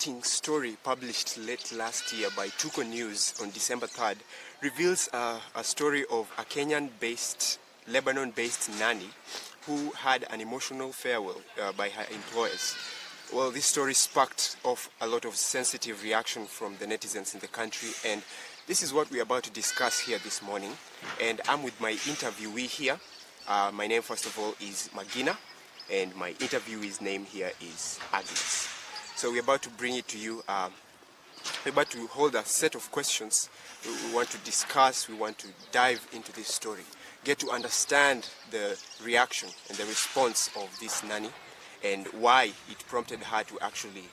shocking story published late last year by Tuko News on December 3rd reveals a story of a Kenyan-based, Lebanon-based nanny who had an emotional farewell by her employers. Well, this story sparked off a lot of sensitive reaction from the netizens in the country, and this is what we're about to discuss here this morning. And I'm with my interviewee here. My name, first of all, is Magina, and my interviewee's name here is Agnes. So we're about to bring it to you. We're about to hold a set of questions. We want to discuss, we want to dive into this story, get to understand the reaction and the response of this nanny and why it prompted her to actually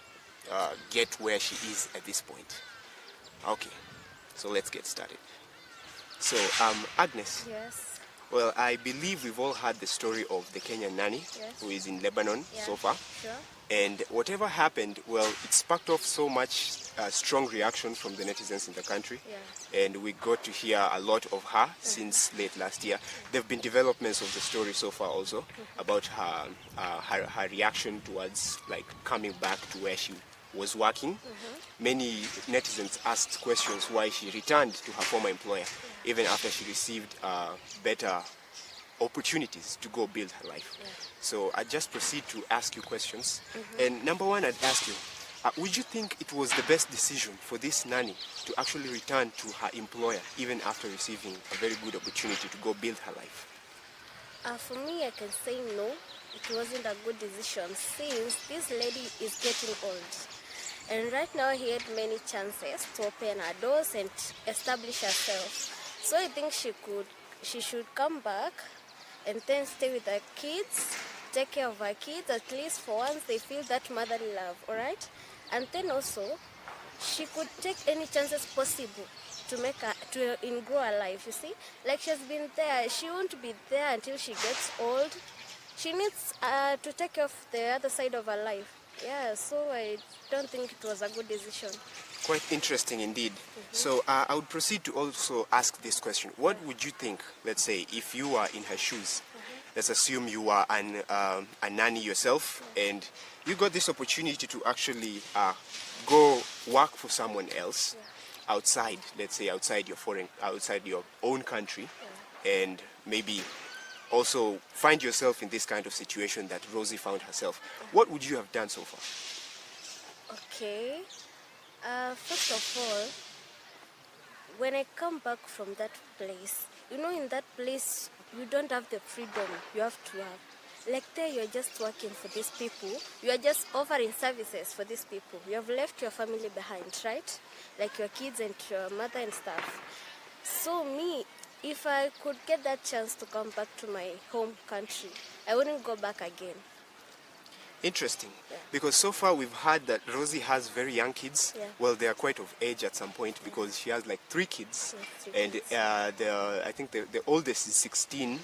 get where she is at this point. Okay, so let's get started. So, Agnes. Yes. Well, I believe we've all heard the story of the Kenyan nanny, Yes. who is in Lebanon so far. Sure. And whatever happened, well, it sparked off so much strong reaction from the netizens in the country. Yeah. And we got to hear a lot of her since late last year. There have been developments of the story so far also about her reaction towards like coming back to where she was working. Many netizens asked questions why she returned to her former employer even after she received better opportunities to go build her life. Yeah. So I just proceed to ask you questions. And number one, I'd ask you, would you think it was the best decision for this nanny to actually return to her employer even after receiving a very good opportunity to go build her life? For me, I can say no. It wasn't a good decision since this lady is getting old. And right now, he had many chances to open her doors and establish herself. So I think she should come back and then stay with her kids, take care of her kids, at least for once they feel that motherly love, all right? And then also, she could take any chances possible to make her, to grow her life, you see? Like she's been there, she won't be there until she gets old. She needs to take care of the other side of her life. Yeah, so I don't think it was a good decision. Quite interesting indeed. So I would proceed to also ask this question. What would you think, let's say, if you are in her shoes? Let's assume you are a nanny yourself and you got this opportunity to actually go work for someone else outside, let's say outside your own country, and maybe also find yourself in this kind of situation that Rosie found herself. What would you have done so far? Okay. First of all, when I come back from that place, you know, in that place, you don't have the freedom you have to have. Like there, you're just working for these people. You are just offering services for these people. You have left your family behind, right? Like your kids and your mother and stuff. So me, if I could get that chance to come back to my home country, I wouldn't go back again. Interesting, Yeah. because so far we've heard that Rosie has very young kids. Yeah. Well, they are quite of age at some point because she has like 3 kids, Yeah, 3 and kids. I think the oldest is 16,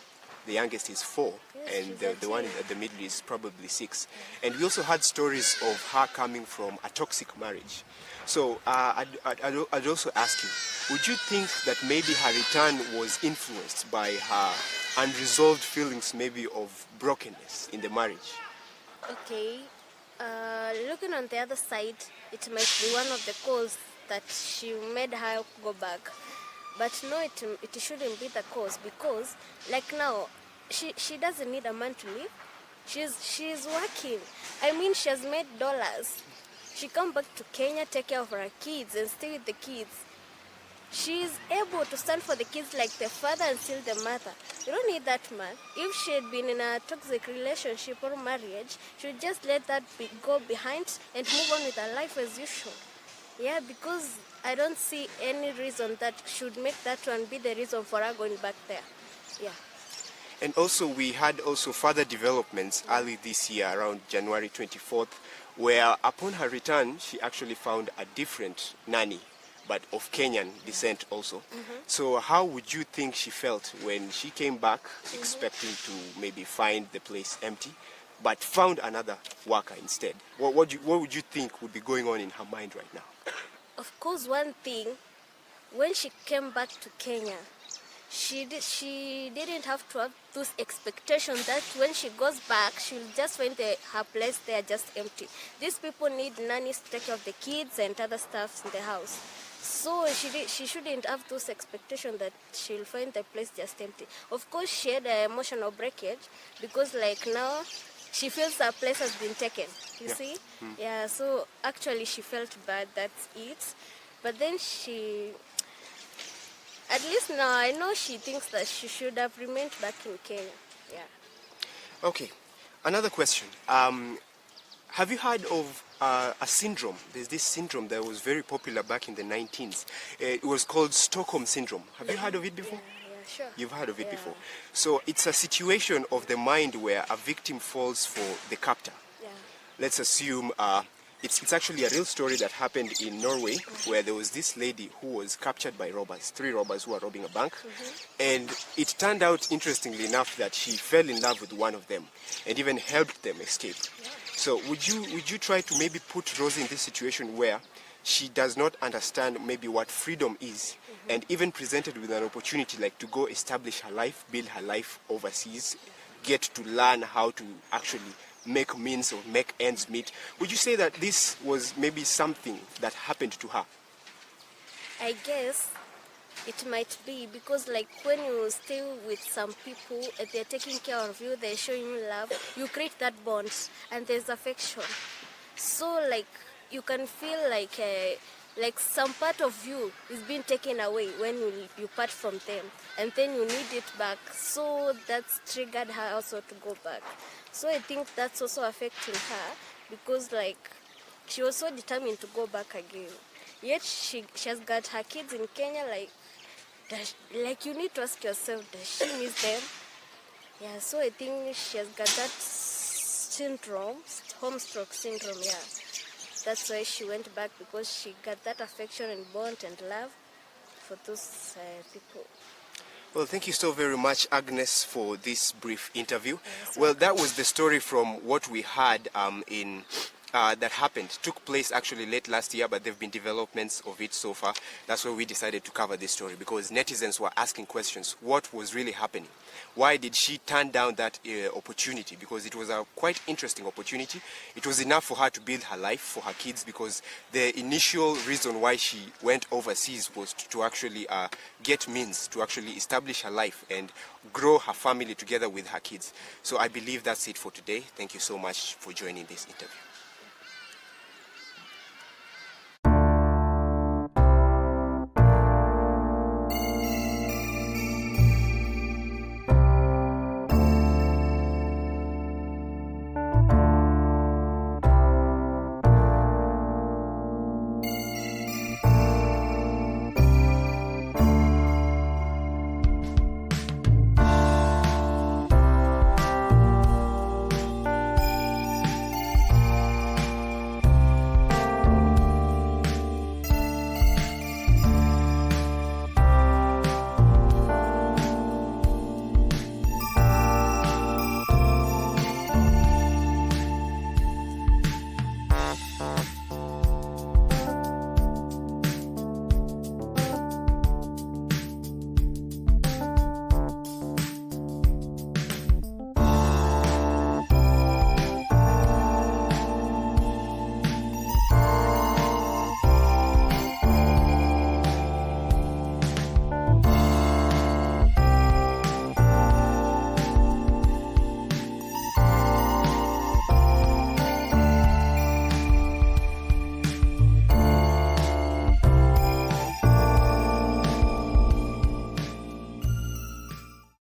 the youngest is 4, Yes, and she's the one 18. at the middle is probably 6. And we also had stories of her coming from a toxic marriage. So I'd also ask you, would you think that maybe her return was influenced by her unresolved feelings, maybe of brokenness in the marriage? Okay, looking on the other side, it might be one of the cause that she made her go back. But no, it shouldn't be the cause because, like now, she doesn't need a man to live. She's working. I mean, she has made dollars. She come back to Kenya, take care of her kids and stay with the kids. She's able to stand for the kids like the father and still the mother. You don't need that man. If she had been in a toxic relationship or marriage, she would just let that go behind and move on with her life as usual. Yeah, because I don't see any reason that should make that one be the reason for her going back there. Yeah. And also we had also further developments early this year around January 24th, where upon her return, she actually found a different nanny, but of Kenyan descent also. So how would you think she felt when she came back expecting to maybe find the place empty, but found another worker instead? What would you think would be going on in her mind right now? Of course, one thing, when she came back to Kenya, she didn't have to have those expectations that when she goes back, she'll just find her place there just empty. These people need nannies to take care of the kids and other stuff in the house. So she shouldn't have those expectations that she'll find the place just empty. Of course, she had an emotional breakage because like now she feels her place has been taken. You see? Yeah, so actually she felt bad, that's it. But then at least now I know she thinks that she should have remained back in Kenya. Yeah. Okay, another question. Have you heard of a syndrome? There's this syndrome that was very popular back in the 19s. It was called Stockholm Syndrome. Have you heard of it before? Yeah, sure. You've heard of it before. So it's a situation of the mind where a victim falls for the captor. Yeah. Let's assume it's actually a real story that happened in Norway, where there was this lady who was captured by robbers, 3 robbers who were robbing a bank. And it turned out, interestingly enough, that she fell in love with one of them and even helped them escape. So would you try to maybe put Rosie in this situation where she does not understand maybe what freedom is, and even presented with an opportunity like to go establish her life, build her life overseas, get to learn how to actually make means or make ends meet? Would you say that this was maybe something that happened to her? I guess it might be because like when you stay with some people and they're taking care of you, they're showing you love, you create that bond and there's affection. So like you can feel like some part of you is being taken away when you part from them, and then you need it back. So that's triggered her also to go back. So I think that's also affecting her because like she was so determined to go back again. Yet she has got her kids in Kenya. Like you need to ask yourself, does she miss them? Yeah. So I think she has got that syndrome, home stroke syndrome. Yeah. That's why she went back, because she got that affection and bond and love for those people. Well, thank you so very much, Agnes, for this brief interview. Well, that was the story from what we had that took place actually late last year, but there have been developments of it so far. That's why we decided to cover this story, because netizens were asking questions. What was really happening? Why did she turn down that opportunity? Because it was a quite interesting opportunity. It was enough for her to build her life for her kids, because the initial reason why she went overseas was to actually get means to actually establish her life and grow her family together with her kids. So I believe that's it for today. Thank you so much for joining this interview.